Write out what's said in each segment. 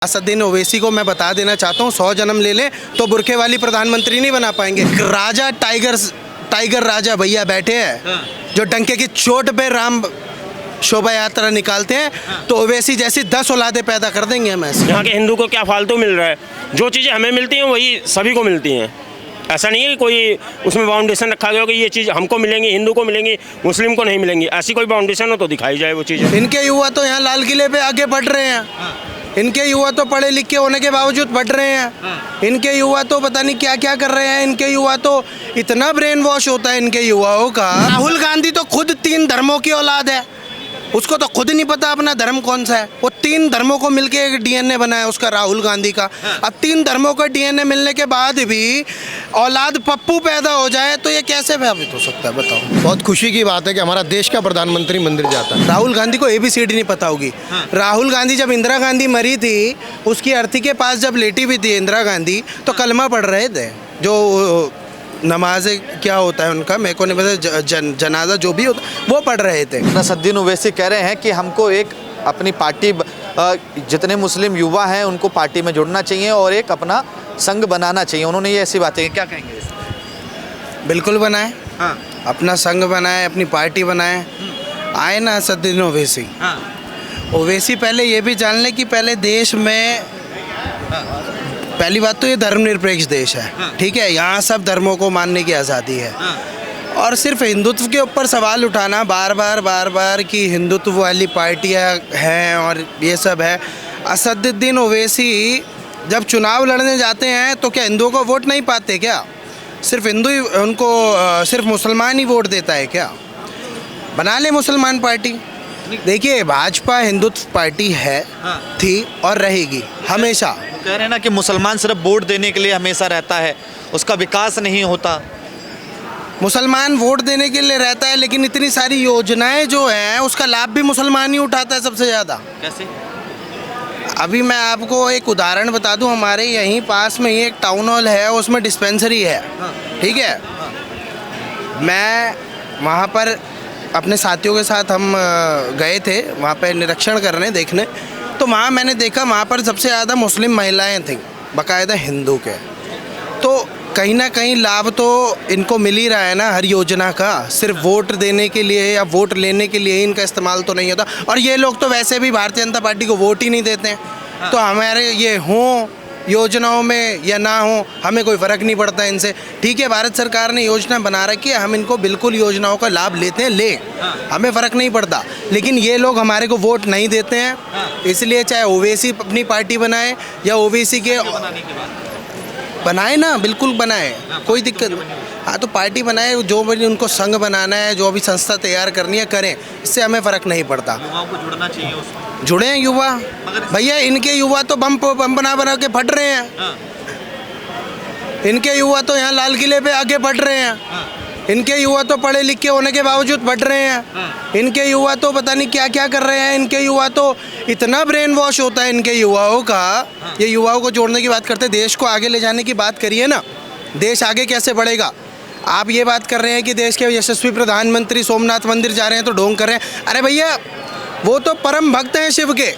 असदुद्दीन ओवैसी को मैं बता देना चाहता हूँ 100 जन्म ले लें तो बुरखे वाली प्रधानमंत्री नहीं बना पाएंगे। राजा टाइगर राजा भैया बैठे हैं जो डंके की चोट पे राम शोभा यात्रा निकालते हैं, तो ओवैसी जैसी 10 औलादें पैदा कर देंगे हम ऐसे। यहाँ के हिंदू को क्या फालतू मिल रहा है? जो चीज़ें हमें मिलती हैं वही सभी को मिलती हैं। ऐसा नहीं है कि कोई उसमें बाउंडेशन रखा गया हो कि ये चीज़ हमको मिलेंगी, हिंदू को मिलेंगी, मुस्लिम को नहीं मिलेंगी। ऐसी कोई बाउंडेशन हो तो दिखाई जाए वो चीज़ें। इनके युवा तो यहाँ लाल किले पे आगे बढ़ रहे हैं। इनके युवा तो पढ़े लिखे होने के बावजूद बढ़ रहे हैं। इनके युवा तो पता नहीं क्या क्या कर रहे हैं। इनके युवा तो इतना ब्रेन वॉश होता है इनके युवाओं का। राहुल गांधी तो खुद 3 धर्मों की औलाद है, उसको तो खुद नहीं पता अपना धर्म कौन सा है। वो 3 धर्मों को मिलके एक डीएनए बना है उसका, राहुल गांधी का। अब 3 धर्मों का डीएनए मिलने के बाद भी औलाद पप्पू पैदा हो जाए तो ये कैसे साबित हो सकता है बताओ। बहुत खुशी की बात है कि हमारा देश का प्रधानमंत्री मंदिर जाता है। राहुल गांधी को ABCD नहीं पता होगी। राहुल गांधी जब इंदिरा गांधी मरी थी, उसकी अर्थी के पास जब लेटी हुई थी इंदिरा गांधी, तो कलमा पढ़ रहे थे। जो नमाज क्या होता है उनका, मेरे को नहीं पता, जनाजा जो भी होता वो पढ़ रहे थे। असदुद्दीन ओवैसी कह रहे हैं कि हमको एक अपनी पार्टी, जितने मुस्लिम युवा हैं उनको पार्टी में जुड़ना चाहिए और एक अपना संघ बनाना चाहिए। उन्होंने ये ऐसी बातें, क्या कहेंगे? बिल्कुल बनाए, अपना संघ बनाए, अपनी पार्टी बनाए। आए ना असदुद्दीन ओवैसी। ओवैसी पहले ये भी जान ले कि पहले देश में पहली बात तो ये धर्मनिरपेक्ष देश है, ठीक है। यहाँ सब धर्मों को मानने की आज़ादी है। और सिर्फ हिंदुत्व के ऊपर सवाल उठाना बार बार कि हिंदुत्व वाली पार्टियाँ हैं और ये सब है। असदुद्दीन ओवैसी जब चुनाव लड़ने जाते हैं तो क्या हिंदुओं को वोट नहीं पाते क्या? सिर्फ हिंदू ही उनको, सिर्फ मुसलमान ही वोट देता है क्या? बना ले मुसलमान पार्टी। देखिए, भाजपा हिंदुत्व पार्टी है, थी और रहेगी हमेशा। कह रहे हैं ना कि मुसलमान सिर्फ वोट देने के लिए हमेशा रहता है, उसका विकास नहीं होता। मुसलमान वोट देने के लिए रहता है, लेकिन इतनी सारी योजनाएं जो हैं उसका लाभ भी मुसलमान ही उठाता है सबसे ज़्यादा। कैसे? अभी मैं आपको एक उदाहरण बता दूं, हमारे यहीं पास में ही एक टाउन हॉल है, उसमें डिस्पेंसरी है, ठीक है। मैं वहाँ पर अपने साथियों के साथ हम गए थे वहाँ पे निरीक्षण करने, देखने। तो वहाँ मैंने देखा वहाँ पर सबसे ज़्यादा मुस्लिम महिलाएं थीं, बाकायदा हिंदू के। तो कहीं ना कहीं लाभ तो इनको मिल ही रहा है ना हर योजना का। सिर्फ वोट देने के लिए या वोट लेने के लिए इनका इस्तेमाल तो नहीं होता। और ये लोग तो वैसे भी भारतीय जनता पार्टी को वोट ही नहीं देते हैं। तो हमारे ये हों योजनाओं में या ना हो, हमें कोई फ़र्क नहीं पड़ता इनसे, ठीक है। भारत सरकार ने योजना बना रखी है, हम इनको बिल्कुल योजनाओं का लाभ लेते हैं, ले, हमें फ़र्क नहीं पड़ता। लेकिन ये लोग हमारे को वोट नहीं देते हैं, इसलिए चाहे ओवैसी अपनी पार्टी बनाए या ओवैसी के बनाए ना, बिल्कुल बनाए, कोई दिक्कत नहीं। हाँ, तो पार्टी बनाए, जो भी उनको संघ बनाना है, जो भी संस्था तैयार करनी है करें, इससे हमें फ़र्क नहीं पड़ता। युवाओं को जुड़ना चाहिए उसमें। जुड़े हैं युवा भैया, इनके युवा तो बम बना के फट रहे हैं। इनके युवा तो यहाँ लाल किले पे आगे बढ़ रहे हैं। इनके युवा तो पढ़े लिखे होने के बावजूद बढ़ रहे हैं। इनके युवा तो पता नहीं क्या क्या कर रहे हैं। इनके युवा तो इतना ब्रेन वॉश होता है इनके युवाओं का। ये युवाओं को जोड़ने की बात करते हैं, देश को आगे ले जाने की बात करिए ना। देश आगे कैसे बढ़ेगा? आप ये बात कर रहे हैं कि देश के यशस्वी प्रधानमंत्री सोमनाथ मंदिर जा रहे हैं तो ढोंग कर रहे हैं। अरे भैया, वो तो परम भक्त हैं शिव के।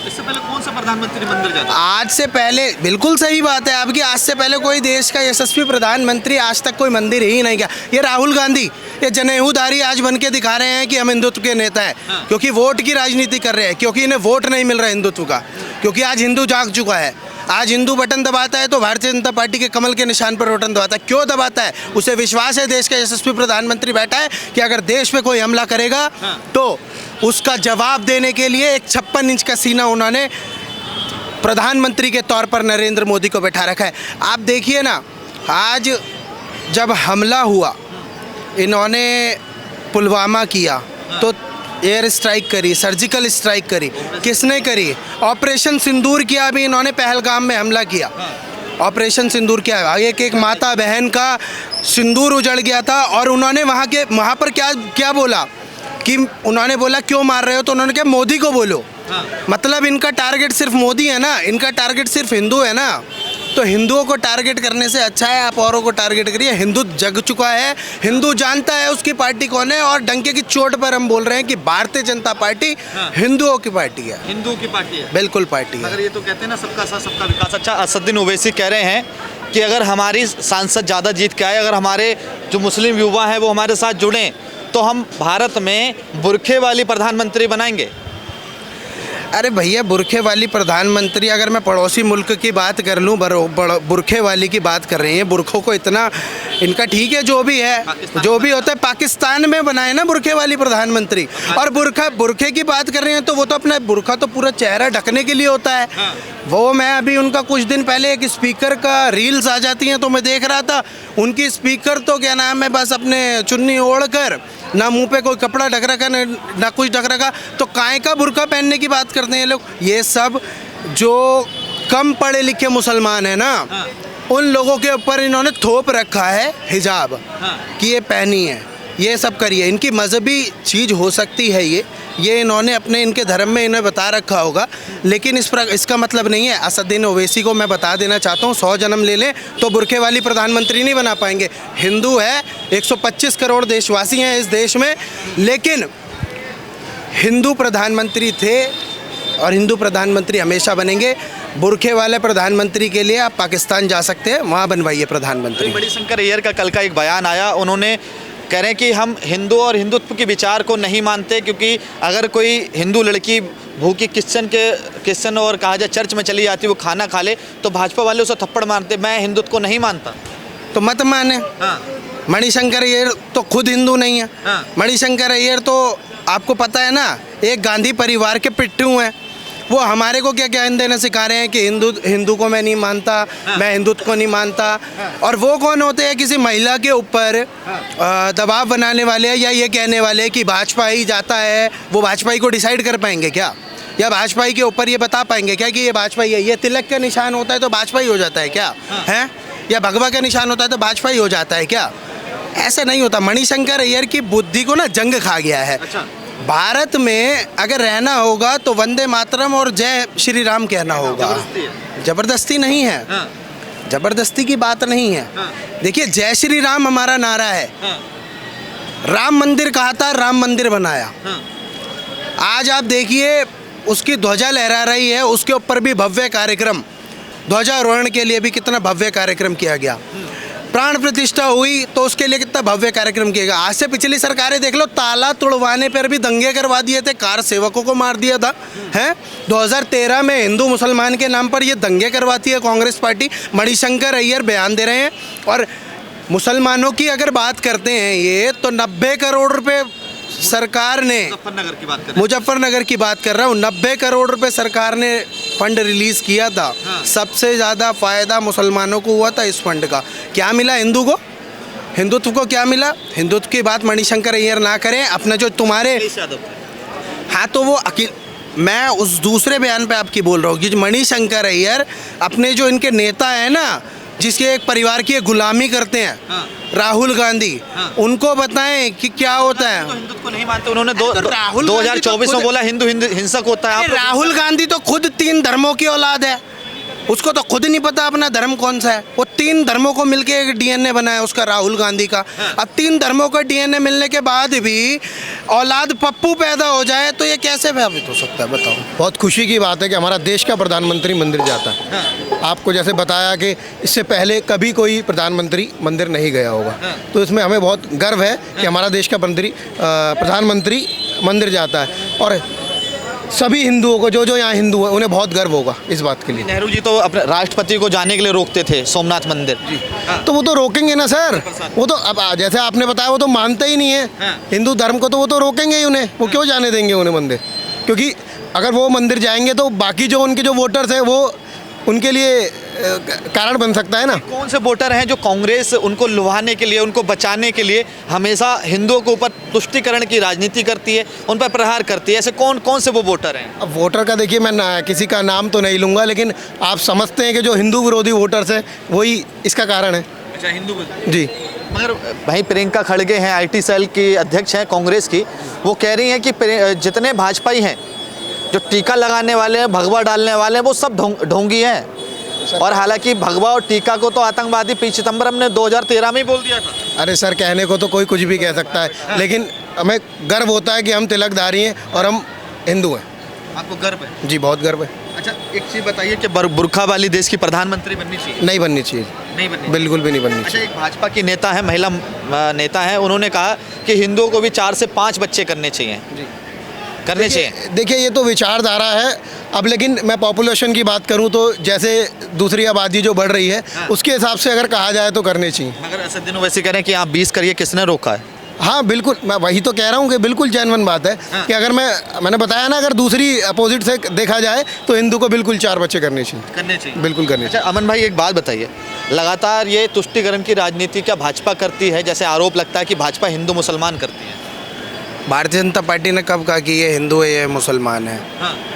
इससे पहले कौन सा प्रधानमंत्री मंदिर जाता? आज से पहले, बिल्कुल सही बात है आपकी, आज से पहले कोई देश का यशस्वी प्रधानमंत्री आज तक कोई मंदिर ही नहीं गया। ये राहुल गांधी, ये जनेऊधारी आज बन के दिखा रहे हैं कि हम हिंदुत्व के नेता हैं, क्योंकि वोट की राजनीति कर रहे हैं, क्योंकि इन्हें वोट नहीं मिल रहा है हिंदुत्व का, क्योंकि आज हिंदू जाग चुका है। आज हिंदू बटन दबाता है तो भारतीय जनता पार्टी के कमल के निशान पर बटन दबाता है। क्यों दबाता है? उसे विश्वास है देश का यशस्वी प्रधानमंत्री बैठा है कि अगर देश पे कोई हमला करेगा तो उसका जवाब देने के लिए एक 56 इंच का सीना उन्होंने प्रधानमंत्री के तौर पर नरेंद्र मोदी को बैठा रखा है। आप देखिए ना, आज जब हमला हुआ, इन्होंने पुलवामा किया तो एयर स्ट्राइक करी, सर्जिकल स्ट्राइक करी। किसने करी? ऑपरेशन सिंदूर किया, अभी इन्होंने पहलगाम में हमला किया। ऑपरेशन सिंदूर किया, एक माता बहन का सिंदूर उजड़ गया था। और उन्होंने वहाँ पर क्या बोला कि उन्होंने बोला क्यों मार रहे हो, तो उन्होंने कहा मोदी को बोलो। मतलब इनका टारगेट सिर्फ मोदी है ना, इनका टारगेट सिर्फ हिंदू है ना। तो हिंदुओं को टारगेट करने से अच्छा है आप औरों को टारगेट करिए। हिंदू जग चुका है, हिंदू जानता है उसकी पार्टी कौन है, और डंके की चोट पर हम बोल रहे हैं कि भारतीय जनता पार्टी हिंदुओं की पार्टी है, हिंदुओं की पार्टी है। बिल्कुल पार्टी है। अगर ये तो कहते हैं ना सबका साथ सबका विकास। अच्छा, असदुद्दीन ओवैसी कह रहे हैं कि अगर हमारी सांसद ज़्यादा जीत के आए, अगर हमारे जो मुस्लिम युवा हैं वो हमारे साथ जुड़ें तो हम भारत में बुरखे वाली प्रधानमंत्री बनाएंगे। अरे भैया, बुरखे वाली प्रधानमंत्री, अगर मैं पड़ोसी मुल्क की बात कर लूँ, बुरखे वाली की बात कर रही हैं, बुरखों को इतना इनका ठीक है, जो भी है जो भी होता है पाकिस्तान में बनाए ना बुरखे वाली प्रधानमंत्री। और बुरखे की बात कर रहे हैं तो वो तो अपना बुरखा तो पूरा चेहरा ढकने के लिए होता है। वो मैं अभी उनका कुछ दिन पहले एक स्पीकर का रील्स आ जाती हैं तो मैं देख रहा था, उनकी स्पीकर तो क्या नाम है, बस अपने चुन्नी ओढ़ कर, ना मुंह पे कोई कपड़ा ढक रखा ना कुछ ढक रखा, तो काय का बुरका पहनने की बात करते हैं लोग। ये सब जो कम पढ़े लिखे मुसलमान है ना, उन लोगों के ऊपर इन्होंने थोप रखा है हिजाब कि ये पहनी है, ये सब करिए। इनकी मजहबी चीज़ हो सकती है ये इन्होंने अपने इनके धर्म में इन्हें बता रखा होगा, लेकिन इसका मतलब नहीं है। असदुद्दीन ओवैसी को मैं बता देना चाहता हूँ, 100 जन्म ले लें तो बुरखे वाली प्रधानमंत्री नहीं बना पाएंगे। हिंदू है, 125 करोड़ देशवासी हैं इस देश में, लेकिन हिंदू प्रधानमंत्री थे और हिंदू प्रधानमंत्री हमेशा बनेंगे। बुरखे वाले प्रधानमंत्री के लिए आप पाकिस्तान जा सकते हैं, वहाँ बनवाइए प्रधानमंत्री। मणिशंकर अय्यर का कल का एक बयान आया, उन्होंने कह रहे हैं कि हम हिंदू और हिंदुत्व के विचार को नहीं मानते, क्योंकि अगर कोई हिंदू लड़की भूखी क्रिश्चियन और कहा जाए चर्च में चली जाती, वो खाना खा ले तो भाजपा वाले उसे थप्पड़ मारते। मैं हिंदुत्व को नहीं मानता तो मत माने। मणिशंकर अय्यर तो खुद हिंदू नहीं है। मणिशंकर अय्यर तो आपको पता है ना, एक गांधी परिवार के पिट्ठू हैं। वो हमारे को क्या ज्ञान देना सिखा रहे हैं कि हिंदू को मैं नहीं मानता, मैं हिंदुत्व को नहीं मानता। और वो कौन होते हैं किसी महिला के ऊपर दबाव बनाने वाले, या ये कहने वाले कि भाजपा ही जाता है, वो भाजपा ही को डिसाइड कर पाएंगे क्या? या भाजपा के ऊपर ये बता पाएंगे क्या कि ये भाजपा ही है? ये तिलक का निशान होता है तो भाजपा ही हो जाता है क्या? है? या भगवा का निशान होता है तो भाजपा ही हो जाता है क्या? ऐसा नहीं होता। मणिशंकर अय्यर की बुद्धि को ना जंग खा गया है। भारत में अगर रहना होगा तो वंदे मातरम और जय श्री राम कहना होगा। जबरदस्ती नहीं है, जबरदस्ती की बात नहीं है। देखिए, जय श्री राम हमारा नारा है। राम मंदिर कहा था, राम मंदिर बनाया। आज आप देखिए उसकी ध्वजा लहरा रही है, उसके ऊपर भी भव्य कार्यक्रम, ध्वजारोहण के लिए भी कितना भव्य कार्यक्रम किया गया। प्राण प्रतिष्ठा हुई तो उसके लिए कितना भव्य कार्यक्रम किया गया। आज से पिछली सरकारें देख लो, ताला तोड़वाने पर भी दंगे करवा दिए थे, कार सेवकों को मार दिया था। हैं 2013 में हिंदू मुसलमान के नाम पर ये दंगे करवाती है कांग्रेस पार्टी। मणिशंकर अय्यर बयान दे रहे हैं। और मुसलमानों की अगर बात करते हैं ये, तो 90 करोड़ रुपए सरकार ने, मुजफ्फरनगर की बात कर रहा हूँ, 90 करोड़ रुपए सरकार ने फंड रिलीज किया था। सबसे ज़्यादा फायदा मुसलमानों को हुआ था इस फंड का। क्या मिला हिंदू को? हिंदुत्व को क्या मिला? हिंदुत्व की बात मणिशंकर अय्यर ना करें। अपना जो तुम्हारे, हाँ तो वो मैं उस दूसरे बयान पे आपकी बोल रहा हूँ कि मणिशंकर अय्यर अपने जो इनके नेता है ना, जिसके एक परिवार की गुलामी करते हैं, राहुल गांधी, उनको बताएं कि क्या होता है। तो हिंदुत्व को नहीं मानते उन्होंने 2024 में बोला हिंदू हिंसक होता है। राहुल गांधी तो खुद 3 धर्मों की औलाद है, उसको तो खुद नहीं पता अपना धर्म कौन सा है। वो 3 धर्मों को मिलके एक डीएनए बना है उसका, राहुल गांधी का। अब 3 धर्मों का डीएनए मिलने के बाद भी औलाद पप्पू पैदा हो जाए तो ये कैसे साबित हो सकता है, बताओ। बहुत खुशी की बात है कि हमारा देश का प्रधानमंत्री मंदिर जाता है। आपको जैसे बताया कि इससे पहले कभी कोई प्रधानमंत्री मंदिर नहीं गया होगा, तो इसमें हमें बहुत गर्व है कि हमारा देश का प्रधानमंत्री मंदिर जाता है। और सभी हिंदुओं को, जो यहाँ हिंदू हैं, उन्हें बहुत गर्व होगा इस बात के लिए। नेहरू जी तो अपने राष्ट्रपति को जाने के लिए रोकते थे सोमनाथ मंदिर। तो वो तो रोकेंगे ना सर, वो तो अब जैसे आपने बताया वो तो मानते ही नहीं है हिंदू धर्म को, तो वो तो रोकेंगे ही उन्हें। वो क्यों जाने देंगे उन्हें मंदिर? क्योंकि अगर वो मंदिर जाएंगे तो बाकी जो उनके जो वोटर्स हैं वो उनके लिए कारण बन सकता है ना। कौन से वोटर हैं जो कांग्रेस उनको लुभाने के लिए, उनको बचाने के लिए हमेशा हिंदुओं के ऊपर तुष्टीकरण की राजनीति करती है, उन पर प्रहार करती है? ऐसे कौन कौन से वो वोटर हैं? अब वोटर का देखिए, मैं किसी का नाम तो नहीं लूँगा, लेकिन आप समझते हैं कि जो हिंदू विरोधी वोटर्स हैं वही इसका कारण है। अच्छा, हिंदू जी। मगर भाई प्रियंका खड़गे हैं, IT सेल की अध्यक्ष हैं कांग्रेस की, वो कह रही हैं कि जितने भाजपाई हैं, जो टीका लगाने वाले हैं, भगवा डालने वाले हैं, वो सब ढोंगी हैं। और हालांकि भगवा और टीका को तो आतंकवादी पी चिदम्बरम ने 2013 में ही बोल दिया था। अरे सर, कहने को तो कोई कुछ भी कह सकता है, लेकिन हमें गर्व होता है कि हम तिलकधारी हैं और हम हिंदू हैं। आपको गर्व है? जी, बहुत गर्व है। अच्छा, एक चीज़ बताइए कि बुर्खा वाली देश की प्रधानमंत्री बननी चाहिए? नहीं बननी चाहिए, नहीं बननी, बिल्कुल भी नहीं बननी अच्छा, चाहिए। एक भाजपा की नेता है, महिला नेता है, उन्होंने कहा कि हिंदुओं को भी 4 से 5 बच्चे करने चाहिए। जी। करने चाहिए। देखिए, ये तो विचारधारा है। अब लेकिन मैं पॉपुलेशन की बात करूं तो जैसे दूसरी आबादी जो बढ़ रही है, उसके हिसाब से अगर कहा जाए तो करने चाहिए। मगर असदुद्दीन ओवैसी कह रहे हैं कि आप 20 करिए, किसने रोका है? हाँ बिल्कुल, मैं वही तो कह रहा हूँ कि बिल्कुल जेन्युइन बात है कि अगर मैंने बताया ना, अगर दूसरी अपोजिट से देखा जाए तो हिंदू को बिल्कुल 4 बच्चे करने चाहिए, बिल्कुल करने अच्छा, चाहिए। अमन भाई एक बात बताइए, लगातार ये तुष्टिकरण की राजनीति क्या भाजपा करती है? जैसे आरोप लगता है कि भाजपा हिंदू मुसलमान करती है। भारतीय जनता पार्टी ने कब कहा कि ये हिंदू है, ये मुसलमान है?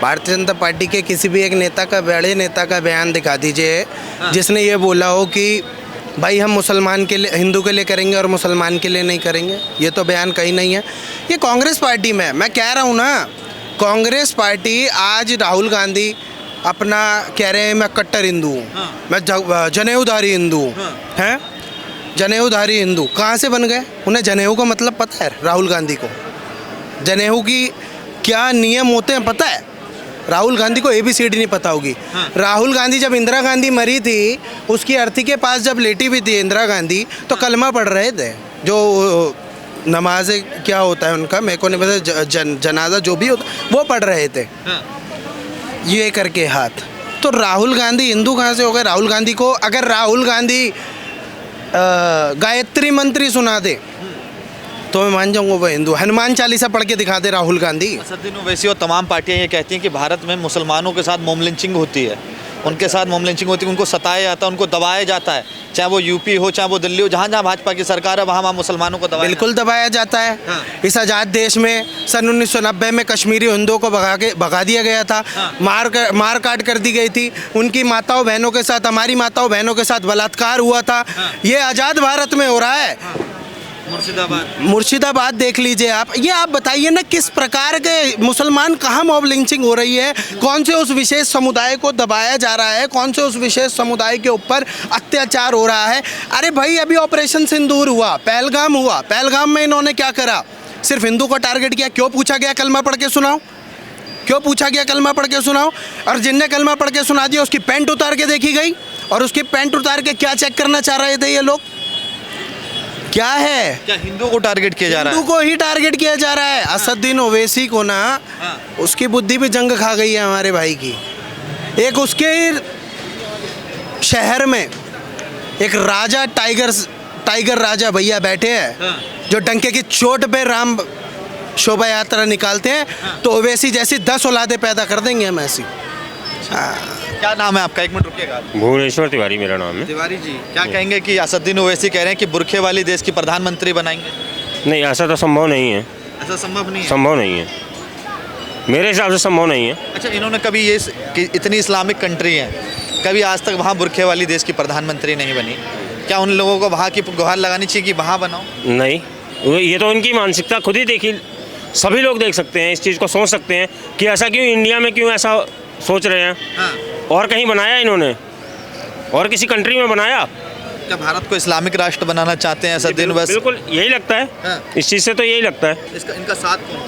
भारतीय जनता पार्टी के किसी भी एक नेता का, बड़े नेता का बयान दिखा दीजिए जिसने ये बोला हो कि भाई हम मुसलमान के लिए, हिंदू के लिए करेंगे और मुसलमान के लिए नहीं करेंगे। ये तो बयान कहीं नहीं है। ये कांग्रेस पार्टी में मैं कह रहा हूँ ना, कांग्रेस पार्टी आज राहुल गांधी अपना कह रहे हैं मैं कट्टर हिंदू हूँ, मैं जनेऊधारी हिंदू हूँ, हैं जनेऊधारी हिंदू कहाँ से बन गए? उन्हें जनेऊ का मतलब पता है? राहुल गांधी को जनेऊ की क्या नियम होते हैं पता है? राहुल गांधी को ABCD नहीं पता होगी। राहुल गांधी जब इंदिरा गांधी मरी थी, उसकी अर्थी के पास जब लेटी हुई थी इंदिरा गांधी, तो कलमा पढ़ रहे थे, जो नमाज क्या होता है उनका, मेरे को नहीं पता, जनाजा जो भी होता वो पढ़ रहे थे ये करके हाथ। तो राहुल गांधी हिंदू कहाँ से हो गए? राहुल गांधी को अगर राहुल गांधी गायत्री मंत्री सुना दे तो मैं मान जाऊंगा वो हिंदू। हनुमान चालीसा पढ़ के दिखा दे राहुल गांधी। असदुद्दीन ओवैसी और तमाम पार्टियां ये कहती हैं कि भारत में मुसलमानों के साथ मोम लिंचिंग होती है, उनके साथ मोम लिंचिंग होती है, उनको सताया जाता है, उनको दबाया जाता है, चाहे वो यूपी हो, चाहे वो दिल्ली हो, जहाँ जहाँ भाजपा की सरकार है वहाँ मुसलमानों को दबाया बिल्कुल दबाया जाता है। इस आज़ाद देश में सन 1990 में कश्मीरी हिंदुओं को भगा दिया गया था, मार काट कर दी गई थी, उनकी माताओं बहनों के साथ, हमारी माताओं बहनों के साथ बलात्कार हुआ था। ये आज़ाद भारत में हो रहा है। मुर्शिदाबाद देख लीजिए आप। ये आप बताइए ना, किस प्रकार के मुसलमान, कहाँ मॉब लिंचिंग हो रही है? कौन से उस विशेष समुदाय को दबाया जा रहा है? कौन से उस विशेष समुदाय के ऊपर अत्याचार हो रहा है? अरे भाई, अभी ऑपरेशन सिंदूर हुआ, पहलगाम हुआ, पहलगाम में इन्होंने क्या करा? सिर्फ हिंदू को टारगेट किया। क्यों पूछा गया कलमा पढ़ के सुनाओ? क्यों पूछा गया कलमा पढ़ के सुनाओ? और जिनने कलमा पढ़ के सुना दिया उसकी पैंट उतार के देखी गई। और उसकी पैंट उतार के क्या चेक करना चाह रहे थे ये लोग? क्या है? क्या हिंदुओं को टारगेट किया जा रहा है? हिंदू को ही टारगेट किया जा रहा है। असदुद्दीन ओवैसी को ना, उसकी बुद्धि भी जंग खा गई है हमारे भाई की। एक उसके शहर में एक राजा, टाइगर राजा भैया बैठे हैं जो डंके की चोट पे राम शोभा यात्रा निकालते हैं। तो ओवैसी जैसी 10 औलादे पैदा कर देंगे हम ऐसी। क्या नाम है आपका? एक मिनट रुकिएगा। भुवनेश्वर तिवारी मेरा नाम है। तिवारी जी, क्या कहेंगे कि असदुद्दीन ओवैसी कह रहे हैं कि बुरखे वाली देश की प्रधानमंत्री बनाएंगे? नहीं, ऐसा तो संभव नहीं है। ऐसा संभव नहीं है? संभव नहीं है, मेरे हिसाब से संभव नहीं है। अच्छा, इन्होंने कभी ये कि इतनी इस्लामिक कंट्री है, कभी आज तक वहाँ बुरखे वाली देश की प्रधानमंत्री नहीं बनी, क्या उन लोगों को वहाँ की गुहार लगानी चाहिए कि वहाँ बनाओ? नहीं, ये तो उनकी मानसिकता खुद ही देखी, सभी लोग देख सकते हैं, इस चीज़ को सोच सकते हैं कि ऐसा क्यों इंडिया में, क्यों ऐसा सोच रहे हैं। और कहीं बनाया इन्होंने? और किसी कंट्री में बनाया? क्या भारत को इस्लामिक राष्ट्र बनाना चाहते हैं असदुद्दीन ओवैसी? बिल्कुल यही लगता है। इस चीज़ से तो यही लगता है। इनका साथ कौन?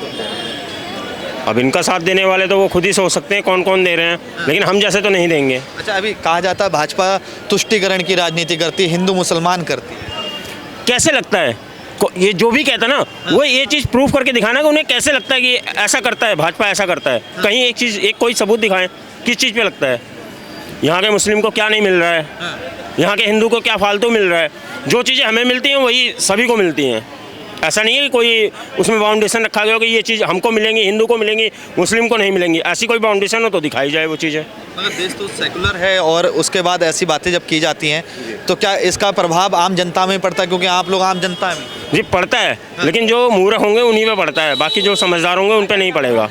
अब इनका साथ देने वाले तो वो खुद ही सोच सकते हैं कौन कौन दे रहे हैं, लेकिन हम जैसे तो नहीं देंगे। अच्छा, अभी कहा जाता है भाजपा तुष्टिकरण की राजनीति करती है, हिंदू मुसलमान करती है। कैसे लगता है? ये जो भी कहता है ना, वो ये चीज़ प्रूफ करके दिखाना कि उन्हें कैसे लगता है कि ऐसा करता है, भाजपा ऐसा करता है। कहीं एक चीज़, एक कोई सबूत दिखाएं, किस चीज़ पे लगता है? यहाँ के मुस्लिम को क्या नहीं मिल रहा है, यहाँ के हिंदू को क्या फालतू मिल रहा है? जो चीज़ें हमें मिलती हैं वही सभी को मिलती हैं। ऐसा नहीं है कि कोई उसमें बाउंडेशन रखा गया हो कि ये चीज़ हमको मिलेंगी, हिंदू को मिलेंगी, मुस्लिम को नहीं मिलेंगी। ऐसी कोई बाउंडेशन हो तो दिखाई जाए वो चीज़ें। मगर देश तो सेकुलर है और उसके बाद ऐसी बातें जब की जाती हैं तो क्या इसका प्रभाव आम जनता में पड़ता है? क्योंकि आप लोग आम जनता में। जी पड़ता है, लेकिन जो मूर्ख होंगे उन्हीं पे पड़ता है, बाकी जो समझदार होंगे उन पे नहीं पड़ेगा।